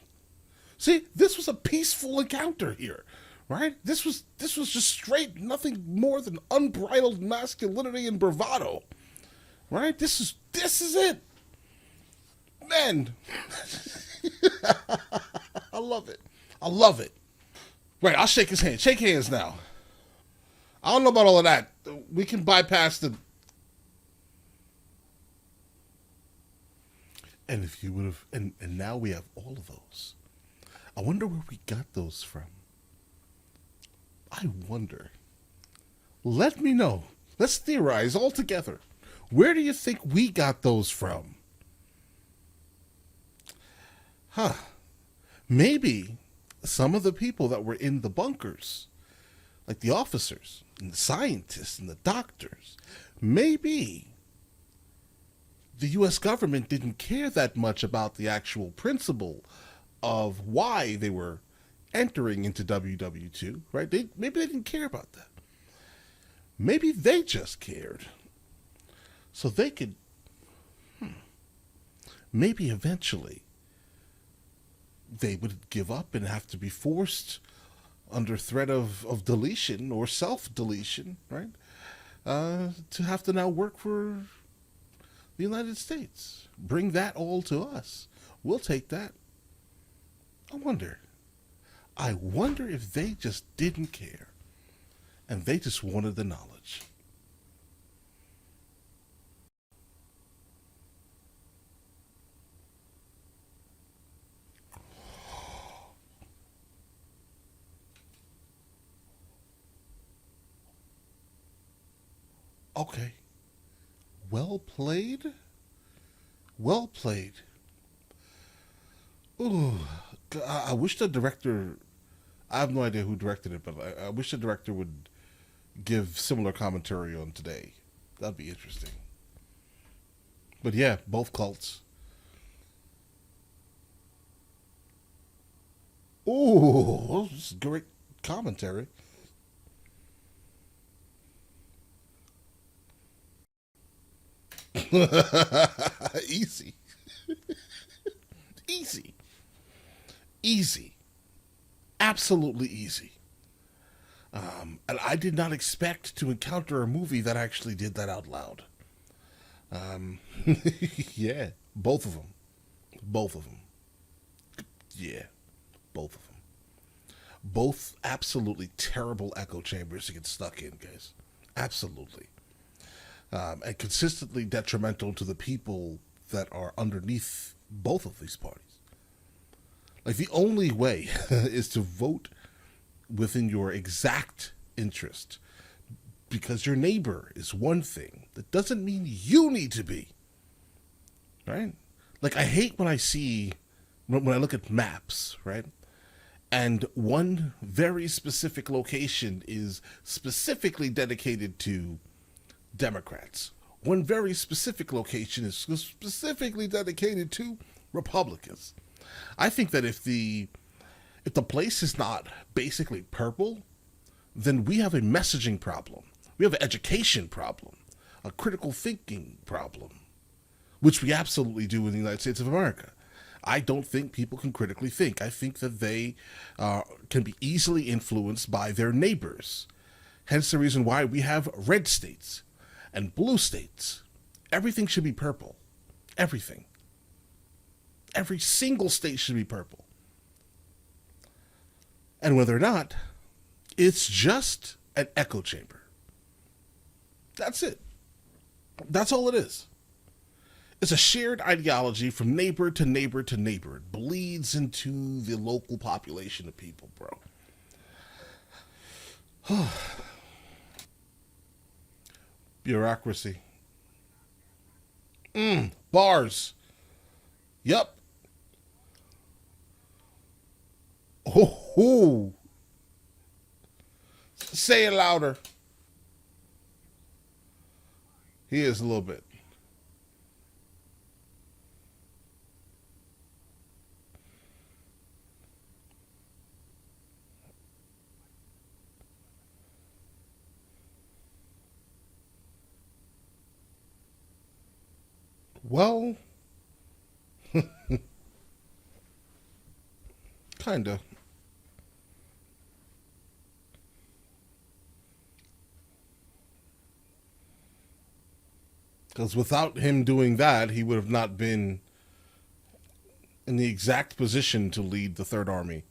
See, this was a peaceful encounter here, right? This was just straight, nothing more than unbridled masculinity and bravado, right? This is it, men. I love it. I love it. Right, I'll shake his hand. Shake hands now. I don't know about all of that. We can bypass the. And if you would have, and now we have all of those. I wonder where we got those from. I wonder. Let me know. Let's theorize all together. Where do you think we got those from? Huh. Maybe some of the people that were in the bunkers, like the officers and the scientists and the doctors, maybe the U.S. government didn't care that much about the actual principle of why they were entering into WW2, right? Maybe they didn't care about that. Maybe they just cared so they could maybe eventually they would give up and have to be forced under threat of deletion or self deletion, right? To have to now work for the United States. Bring that all to us. We'll take that. I wonder. I wonder if they just didn't care and they just wanted the knowledge. Okay. Well played. Well played. Ooh, I wish the director. I have no idea who directed it, but I wish the director would give similar commentary on today. That'd be interesting. But yeah, both cults. Ooh, this is great commentary. Easy, easy, easy, absolutely easy. And I did not expect to encounter a movie that actually did that out loud. Um, yeah, both of them, both of them. Yeah, both of them. Both absolutely terrible echo chambers to get stuck in, guys. Absolutely. And consistently detrimental to the people that are underneath both of these parties. Like, the only way is to vote within your exact interest because your neighbor is one thing. That doesn't mean you need to be, right? Like, I hate when I see, when I look at maps, right? And one very specific location is specifically dedicated to Democrats. One very specific location is specifically dedicated to Republicans. I think that if the place is not basically purple, then we have a messaging problem. We have an education problem, a critical thinking problem, which we absolutely do in the United States of America. I don't think people can critically think. I think that they can be easily influenced by their neighbors. Hence the reason why we have red states and blue states. Everything should be purple. Everything. Every single state should be purple. And when they're not, it's just an echo chamber. That's it. That's all it is. It's a shared ideology from neighbor to neighbor to neighbor. It bleeds into the local population of people, bro. Bureaucracy. Bars. Yep. Oh. Say it louder. He is a little bit. Well, kinda. Because without him doing that, he would have not been in the exact position to lead the Third Army.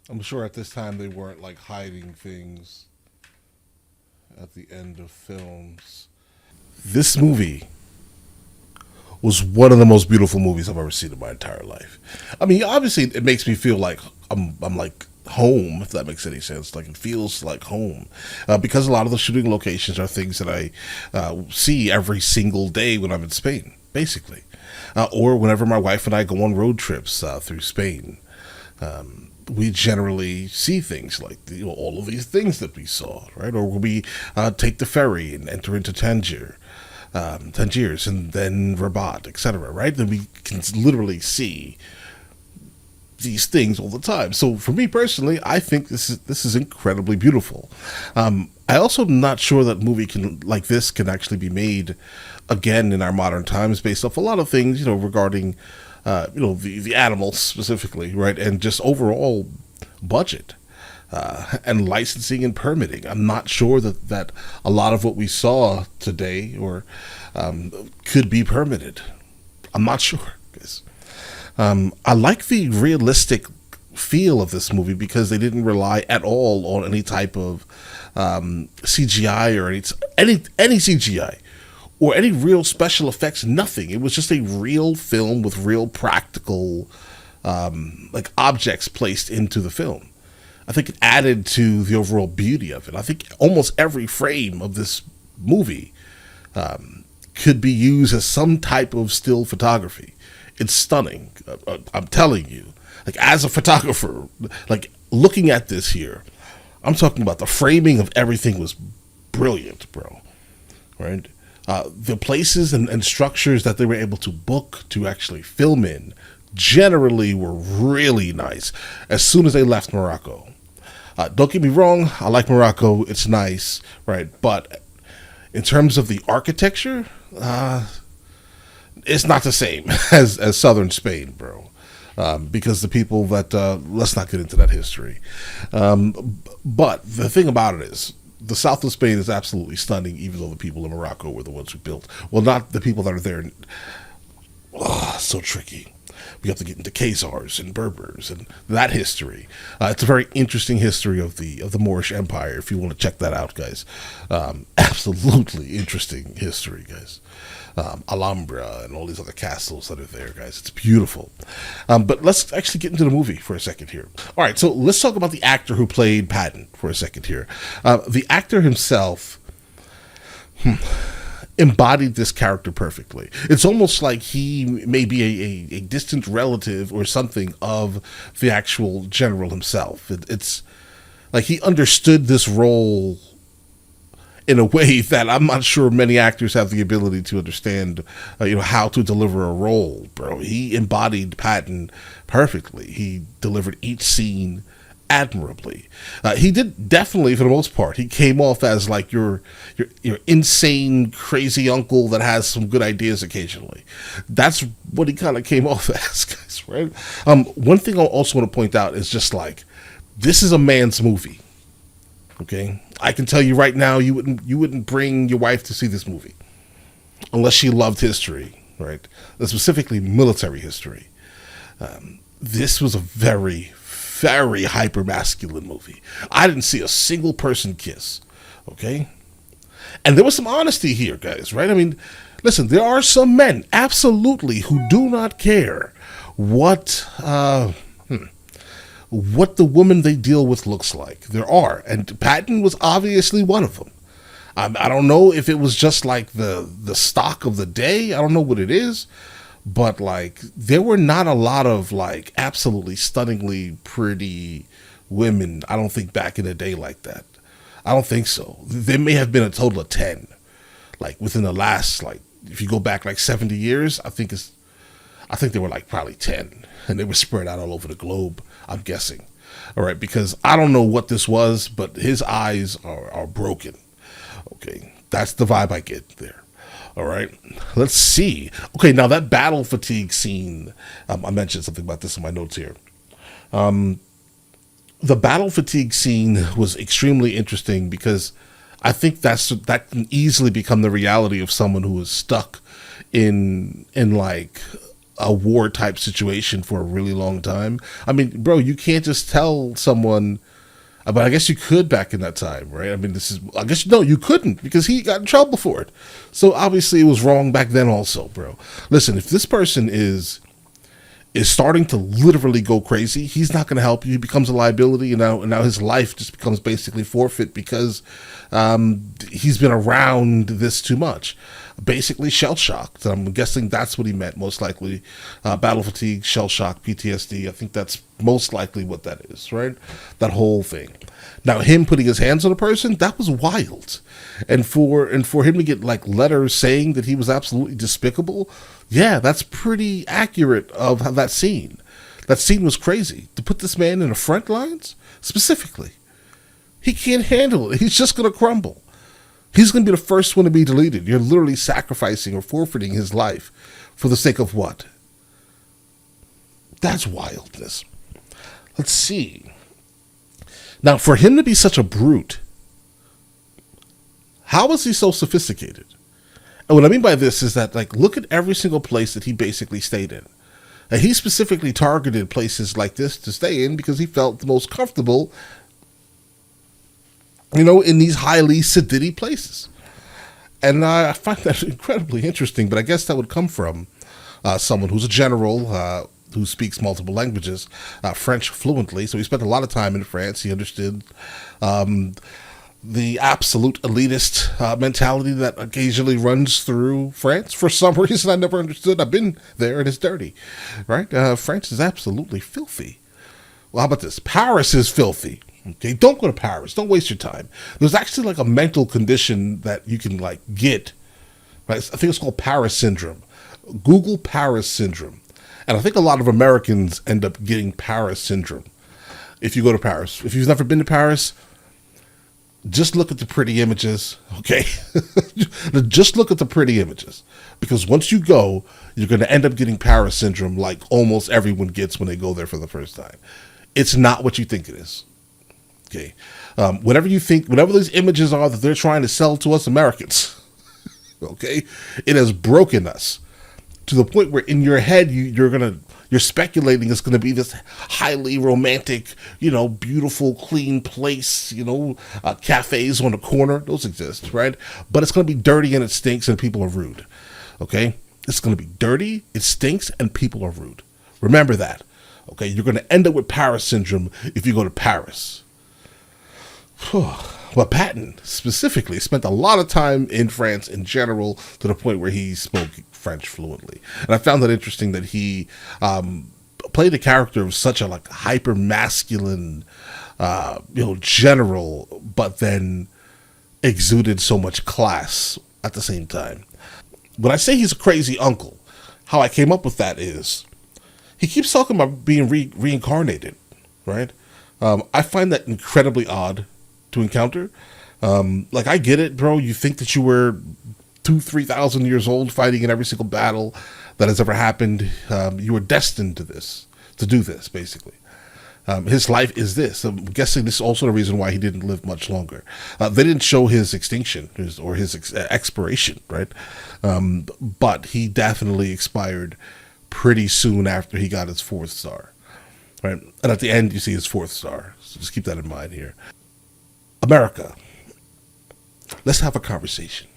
I'm sure at this time they weren't like hiding things at the end of films. This movie was one of the most beautiful movies I've ever seen in my entire life. I mean, obviously, it makes me feel like I'm like home, if that makes any sense. Like, it feels like home, because a lot of the shooting locations are things that I see every single day when I'm in Spain, basically, or whenever my wife and I go on road trips through Spain. We generally see things like all of these things that we saw, right? Or we take the ferry and enter into Tangiers, and then Rabat, etc. Right? Then we can literally see these things all the time. So for me personally, I think this is incredibly beautiful. I also am not sure that movie like this can actually be made again in our modern times, based off a lot of things, regarding the animals specifically, right, and just overall budget. And licensing and permitting. I'm not sure that a lot of what we saw today or could be permitted. I'm not sure. I like the realistic feel of this movie because they didn't rely at all on any type of CGI or any CGI or any real special effects. Nothing. It was just a real film with real practical like objects placed into the film. I think it added to the overall beauty of it. I think almost every frame of this movie could be used as some type of still photography. It's stunning. I'm telling you. Like, as a photographer, like, looking at this here, I'm talking about the framing of everything was brilliant, bro. Right? The places and structures that they were able to book to actually film in generally were really nice as soon as they left Morocco. Don't get me wrong, I like Morocco, it's nice, right? But in terms of the architecture, it's not the same as southern Spain, bro. Because the people that, let's not get into that history. But the thing about it is, the south of Spain is absolutely stunning, even though the people in Morocco were the ones who built. Well, not the people that are there. Oh, so tricky. We have to get into Khazars and Berbers and that history. It's a very interesting history of the Moorish Empire. If you want to check that out, guys, absolutely interesting history, guys. Alhambra and all these other castles that are there, guys. It's beautiful. But let's actually get into the movie for a second here. All right, so let's talk about the actor who played Patton for a second here. The actor himself embodied this character perfectly. It's almost like he may be a distant relative or something of the actual general himself. It's like he understood this role in a way that I'm not sure many actors have the ability to understand, how to deliver a role, bro. He embodied Patton perfectly. He delivered each scene admirably. He did definitely, for the most part, he came off as like your insane, crazy uncle that has some good ideas occasionally. That's what he kind of came off as, guys, right? One thing I also want to point out is just like, this is a man's movie. Okay, I can tell you right now, you wouldn't bring your wife to see this movie unless she loved history, right? Specifically military history. This was a very, very hyper masculine movie. I didn't see a single person kiss. Okay, and there was some honesty here, guys. Right? I mean, listen, there are some men absolutely who do not care what the woman they deal with looks like. There are, and Patton was obviously one of them. I don't know if it was just like the stock of the day. I don't know what it is, but like there were not a lot of like absolutely stunningly pretty women. I don't think back in the day like that. I don't think so. There may have been a total of 10, like within the last, like if you go back like 70 years, I think there were like probably 10, and they were spread out all over the globe, I'm guessing. All right, because I don't know what this was, but his eyes are broken. Okay, that's the vibe I get there. All right, let's see. Okay, now that battle fatigue scene, I mentioned something about this in my notes here. The battle fatigue scene was extremely interesting because I think that can easily become the reality of someone who is stuck in like a war type situation for a really long time. I mean, bro, you can't just tell someone, but I guess you could back in that time, right? I mean, no, you couldn't because he got in trouble for it. So obviously it was wrong back then also, bro. Listen, if this person is starting to literally go crazy, he's not going to help you. He becomes a liability, and now his life just becomes basically forfeit because he's been around this too much. Basically shell-shocked. I'm guessing that's what he meant, most likely. Battle fatigue, shell-shock, PTSD. I think that's most likely what that is, right? That whole thing. Now, him putting his hands on a person, that was wild. And for him to get like letters saying that he was absolutely despicable, yeah, that's pretty accurate of that scene. That scene was crazy. To put this man in the front lines, specifically, he can't handle it. He's just going to crumble. He's going to be the first one to be deleted. You're literally sacrificing or forfeiting his life for the sake of what? That's wildness. Let's see. Now, for him to be such a brute, how is he so sophisticated? And what I mean by this is that, like, look at every single place that he basically stayed in. And he specifically targeted places like this to stay in because he felt the most comfortable, in these highly sedity places. And I find that incredibly interesting, but I guess that would come from someone who's a general, who speaks multiple languages, French fluently. So he spent a lot of time in France. He understood the absolute elitist mentality that occasionally runs through France. For some reason I never understood. I've been there and it's dirty, right? France is absolutely filthy. Well, how about this? Paris is filthy. Okay, don't go to Paris. Don't waste your time. There's actually like a mental condition that you can like get. Right? I think it's called Paris syndrome. Google Paris syndrome. And I think a lot of Americans end up getting Paris syndrome if you go to Paris. If you've never been to Paris, just look at the pretty images, okay? Just look at the pretty images. Because once you go, you're going to end up getting Paris syndrome like almost everyone gets when they go there for the first time. It's not what you think it is. Okay, whatever these images are that they're trying to sell to us Americans, okay, it has broken us to the point where in your head you're gonna You're speculating it's going to be this highly romantic, beautiful, clean place, cafes on the corner. Those exist, right? But it's going to be dirty and it stinks and people are rude. Okay? It's going to be dirty, it stinks, and people are rude. Remember that. Okay? You're going to end up with Paris syndrome if you go to Paris. Well, Patton specifically spent a lot of time in France in general, to the point where he spoke French fluently. And I found that interesting that he played a character of such a hyper masculine, general, but then exuded so much class at the same time. When I say he's a crazy uncle, how I came up with that is he keeps talking about being reincarnated, right? I find that incredibly odd to encounter. I get it, bro. You think that you were 2,000-3,000 years old fighting in every single battle that has ever happened. You were destined to do this, basically. His life is this. I'm guessing this is also the reason why he didn't live much longer. They didn't show his extinction or his expiration, right? But he definitely expired pretty soon after he got his 4th star, right? And at the end, you see his 4th star. So just keep that in mind here. America. Let's have a conversation.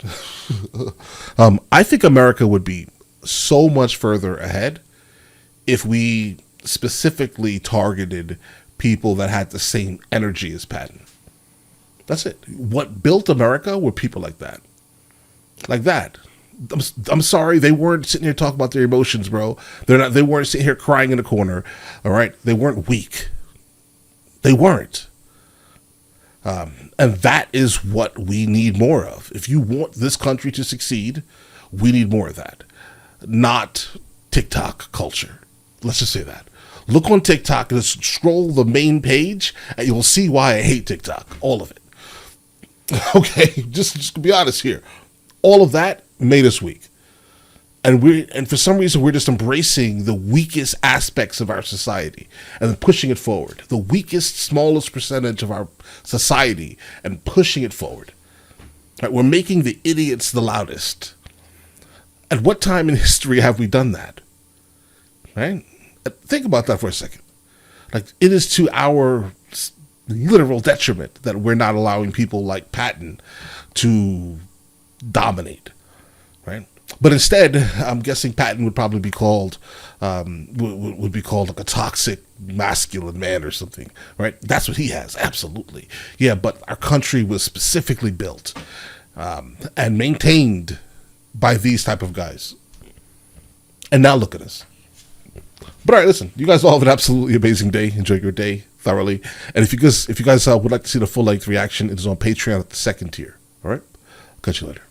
I think America would be so much further ahead if we specifically targeted people that had the same energy as Patton. That's it. What built America were people like that. Like that. I'm sorry, they weren't sitting here talking about their emotions, bro. They weren't sitting here crying in the corner. All right? They weren't weak. They weren't. And that is what we need more of. If you want this country to succeed, we need more of that. Not TikTok culture. Let's just say that. Look on TikTok and just scroll the main page and you'll see why I hate TikTok. All of it. Okay? Just be honest here. All of that made us weak. And for some reason, we're just embracing the weakest aspects of our society and then pushing it forward. The weakest, smallest percentage of our society and pushing it forward. Right? We're making the idiots the loudest. At what time in history have we done that? Right? Think about that for a second. It is to our literal detriment that we're not allowing people like Patton to dominate. Right? But instead, I'm guessing Patton would probably be called, would be called a toxic masculine man or something, right? That's what he has, absolutely. Yeah, but our country was specifically built and maintained by these type of guys. And now look at us. But all right, listen, you guys all have an absolutely amazing day. Enjoy your day thoroughly. And if you guys would like to see the full-length reaction, it is on Patreon at the 2nd tier. All right? Catch you later.